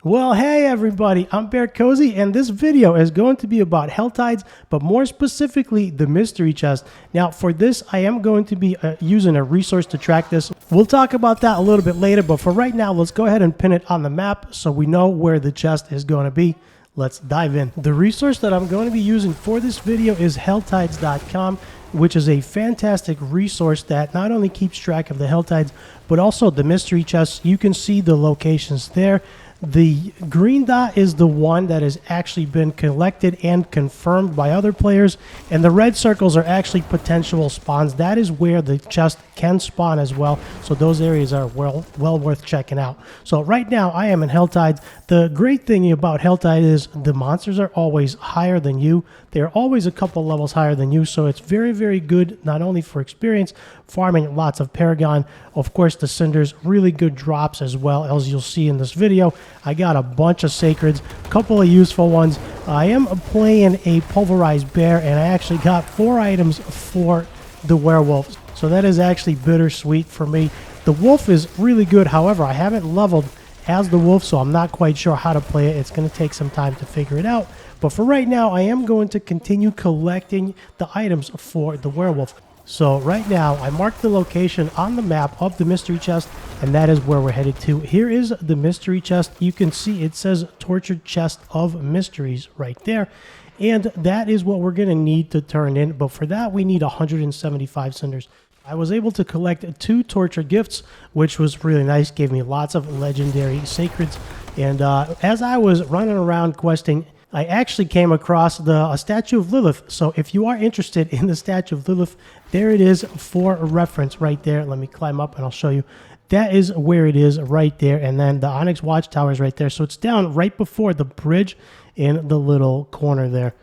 Well, hey everybody, I'm BearCozy, and this video is going to be about Helltides, but more specifically, the mystery chest. Now, for this, I am going to be using a resource to track this. We'll talk about that a little bit later, but for right now, let's go ahead and pin it on the map so we know where the chest is going to be. Let's dive in. The resource that I'm going to be using for this video is Helltides.com, which is a fantastic resource that not only keeps track of the Helltides, but also the mystery chests. You can see the locations there. The green dot is the one that has actually been collected and confirmed by other players, and the red circles are actually potential spawns. That is where the chest can spawn as well, so those areas are well worth checking out. So right now I am in Helltide. The great thing about Helltide is the monsters are always higher than you. They're always a couple levels higher than you, so it's very good, not only for experience, farming lots of Paragon. Of course, the cinders, really good drops as well, as you'll see in this video. I got a bunch of sacreds, a couple of useful ones. I am playing a pulverized bear, and I actually got 4 items for the werewolf. So that is actually bittersweet for me. The wolf is really good. However, I haven't leveled as the wolf, so I'm not quite sure how to play it. It's going to take some time to figure it out. But for right now, I am going to continue collecting the items for the werewolf. So right now, I marked the location on the map of the mystery chest, and that is where we're headed to. Here is the mystery chest. You can see it says Tortured Chest of Mysteries right there. And that is what we're going to need to turn in. But for that, we need 175 cinders. I was able to collect 2 torture gifts, which was really nice. Gave me lots of legendary sacreds. And as I was running around questing, I actually came across a statue of Lilith. So if you are interested in the statue of Lilith, there it is for reference right there. Let me climb up and I'll show you. That is where it is right there. And then the Onyx Watchtower is right there. So it's down right before the bridge in the little corner there.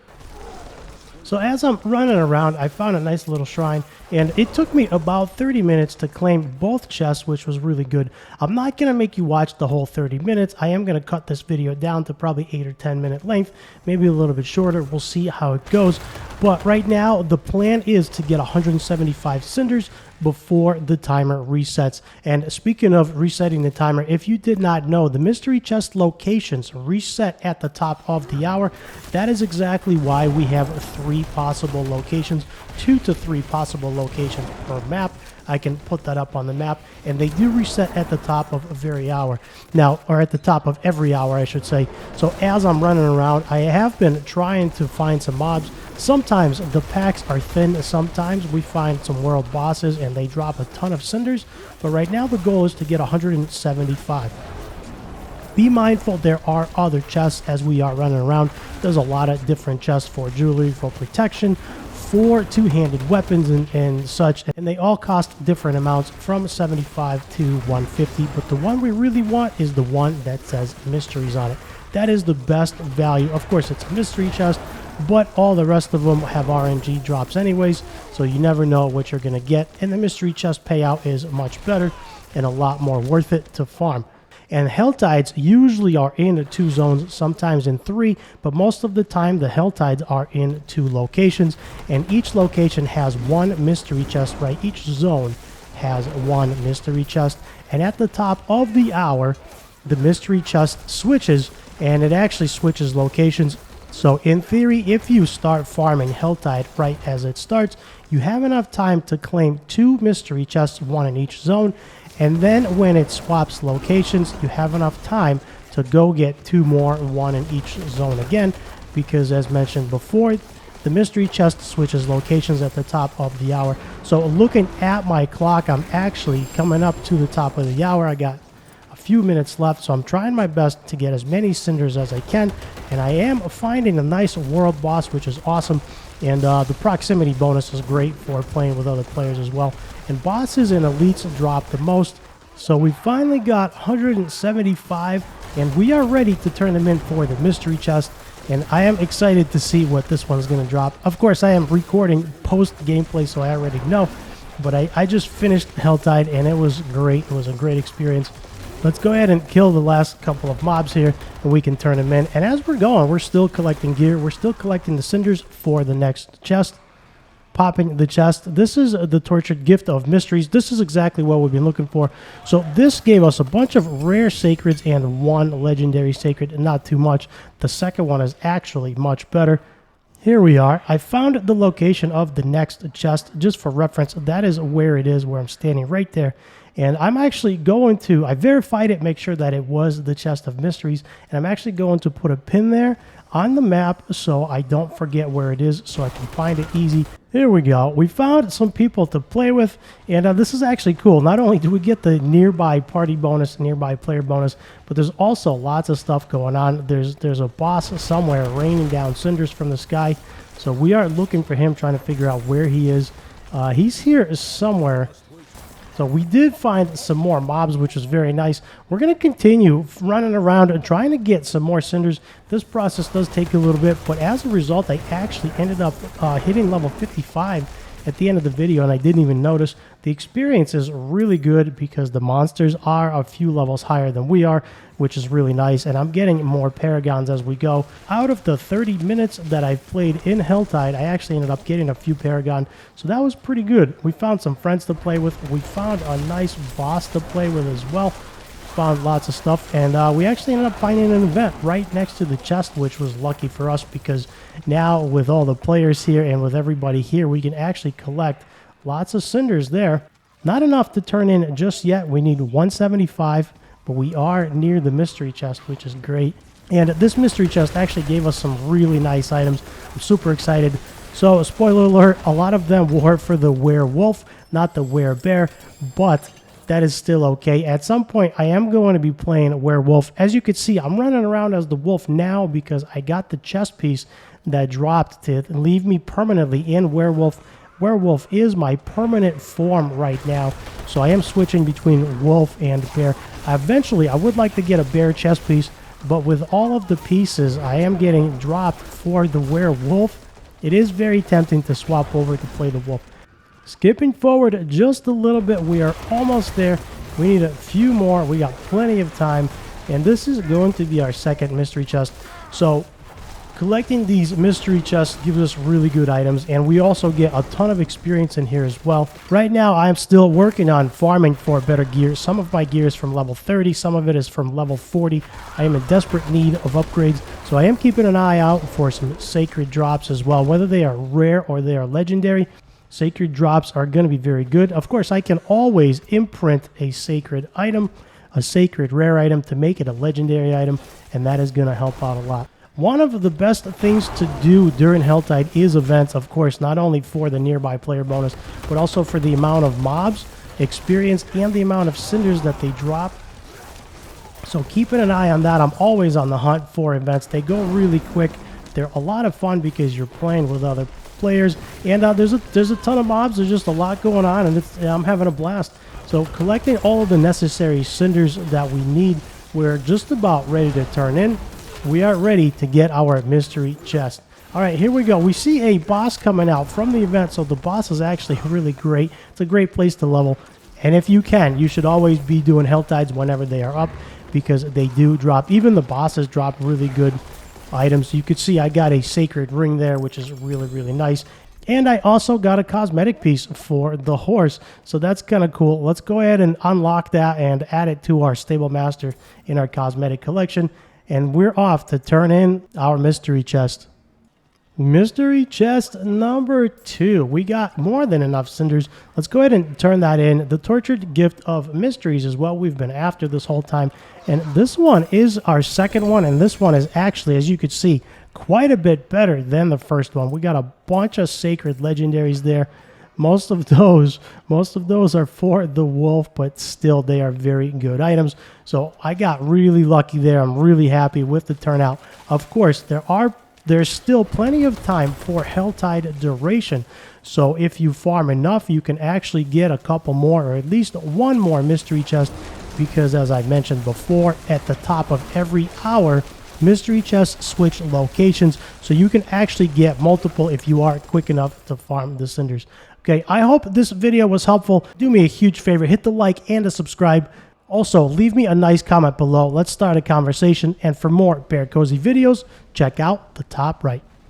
So as I'm running around, I found a nice little shrine, and it took me about 30 minutes to claim both chests, which was really good. I'm not going to make you watch the whole 30 minutes. I am going to cut this video down to probably 8 or 10 minute length, maybe a little bit shorter. We'll see how it goes. But right now, the plan is to get 175 cinders before the timer resets. And speaking of resetting the timer, if you did not know, the mystery chest locations reset at the top of the hour. That is exactly why we have 3 possible locations, 2 to 3 possible locations per map. I can put that up on the map, and they do reset at the top of every hour. Now, or at the top of every hour, I should say. So as I'm running around, I have been trying to find some mobs. Sometimes the packs are thin. Sometimes we find some world bosses, and they drop a ton of cinders. But right now, the goal is to get 175. Be mindful, there are other chests as we are running around. There's a lot of different chests for jewelry, for protection, for two-handed weapons and such, and they all cost different amounts from 75 to 150, but the one we really want is the one that says mysteries on it. That is the best value. Of course, it's a mystery chest, but all the rest of them have RNG drops anyways, so you never know what you're going to get, and the mystery chest payout is much better and a lot more worth it to farm. And Helltides usually are in 2 zones, sometimes in 3, but most of the time the Helltides are in 2 locations, and each location has 1 mystery chest, right? Each zone has 1 mystery chest, and at the top of the hour, the mystery chest switches, and it actually switches locations. So in theory, if you start farming Helltide right as it starts, you have enough time to claim 2 mystery chests, 1 in each zone. And then when it swaps locations, you have enough time to go get 2 more, 1 in each zone again. Because as mentioned before, the mystery chest switches locations at the top of the hour. So looking at my clock, I'm actually coming up to the top of the hour. I got a few minutes left, so I'm trying my best to get as many cinders as I can. And I am finding a nice world boss, which is awesome. And the proximity bonus is great for playing with other players as well. And bosses and elites drop the most. So we finally got 175, and we are ready to turn them in for the mystery chest. And I am excited to see what this one's going to drop. Of course, I am recording post-gameplay, so I already know. But I just finished Helltide, and it was great. It was a great experience. Let's go ahead and kill the last couple of mobs here, and we can turn them in. And as we're going, we're still collecting gear. We're still collecting the cinders for the next chest. popping the chest. This is the Tortured Gift of Mysteries. This is exactly what we've been looking for. So this gave us a bunch of rare sacreds and one legendary sacred, not too much. The second one is actually much better. Here we are. I found the location of the next chest just for reference. That is where it is, where I'm standing right there. And I'm actually going to, I verified it, make sure that it was the Chest of Mysteries. And I'm actually going to put a pin there on the map so I don't forget where it is, so I can find it easy. Here we go. We found some people to play with, and this is actually cool. Not only do we get the nearby party bonus, nearby player bonus, but there's also lots of stuff going on. There's a boss somewhere raining down cinders from the sky, so we are looking for him, trying to figure out where he is. He's here somewhere. So we did find some more mobs, which was very nice. We're going to continue running around and trying to get some more cinders. This process does take a little bit, but as a result, I actually ended up hitting level 55 at the end of the video, and I didn't even notice. The experience is really good because the monsters are a few levels higher than we are, which is really nice, and I'm getting more paragons as we go. Out of the 30 minutes that I've played in Helltide, I actually ended up getting a few paragon, so that was pretty good. We found some friends to play with. We found a nice boss to play with as well. Found lots of stuff, and we actually ended up finding an event right next to the chest, which was lucky for us because now with all the players here and with everybody here, we can actually collect lots of cinders there. Not enough to turn in just yet. We need 175, but we are near the mystery chest, which is great. And this mystery chest actually gave us some really nice items. I'm super excited. So, spoiler alert, a lot of them were for the werewolf, not the werebear, but that is still okay. At some point, I am going to be playing werewolf. As you can see, I'm running around as the wolf now because I got the chest piece that dropped to leave me permanently in werewolf. Werewolf is my permanent form right now, so I am switching between wolf and bear. Eventually, I would like to get a bear chest piece, but with all of the pieces I am getting dropped for the werewolf, it is very tempting to swap over to play the wolf. Skipping forward just a little bit, we are almost there. We need a few more. We got plenty of time, and this is going to be our second mystery chest. So collecting these mystery chests gives us really good items, and we also get a ton of experience in here as well. Right now, I'm still working on farming for better gear. Some of my gear is from level 30, some of it is from level 40. I am in desperate need of upgrades, so I am keeping an eye out for some sacred drops as well. Whether they are rare or they are legendary, sacred drops are going to be very good. Of course, I can always imprint a sacred item, a sacred rare item, to make it a legendary item, and that is going to help out a lot. One of the best things to do during Helltide is events, of course, not only for the nearby player bonus, but also for the amount of mobs, experience, and the amount of cinders that they drop. So keeping an eye on that. I'm always on the hunt for events. They go really quick. They're a lot of fun because you're playing with other players, and there's a ton of mobs. There's just a lot going on, and I'm having a blast. So collecting all of the necessary cinders that we need, we're just about ready to turn in. We are ready to get our mystery chest. All right, here we go. We see a boss coming out from the event, so the boss is actually really great. It's a great place to level, and if you can, you should always be doing Helltides whenever they are up because they do drop. Even the bosses drop really good items. You could see I got a sacred ring there, which is really, really nice. And I also got a cosmetic piece for the horse, so that's kind of cool. Let's go ahead and unlock that and add it to our stable master in our cosmetic collection, and we're off to turn in our mystery chest. Mystery chest number 2. We got more than enough cinders. Let's go ahead and turn that in. The Tortured Gift of Mysteries is what we've been after this whole time. And this one is our second one, and this one is actually, as you could see, quite a bit better than the first one. We got a bunch of sacred legendaries there. Most of those are for the wolf, but still they are very good items. So I got really lucky there. I'm really happy with the turnout. Of course, there's still plenty of time for Helltide duration. So if you farm enough, you can actually get a couple more, or at least one more mystery chest, because as I mentioned before, at the top of every hour, mystery chests switch locations, so you can actually get multiple if you are quick enough to farm the cinders. Okay, I hope this video was helpful. Do me a huge favor, hit the like and a subscribe. Also, leave me a nice comment below. Let's start a conversation. And for more BearCozy videos, check out the top right.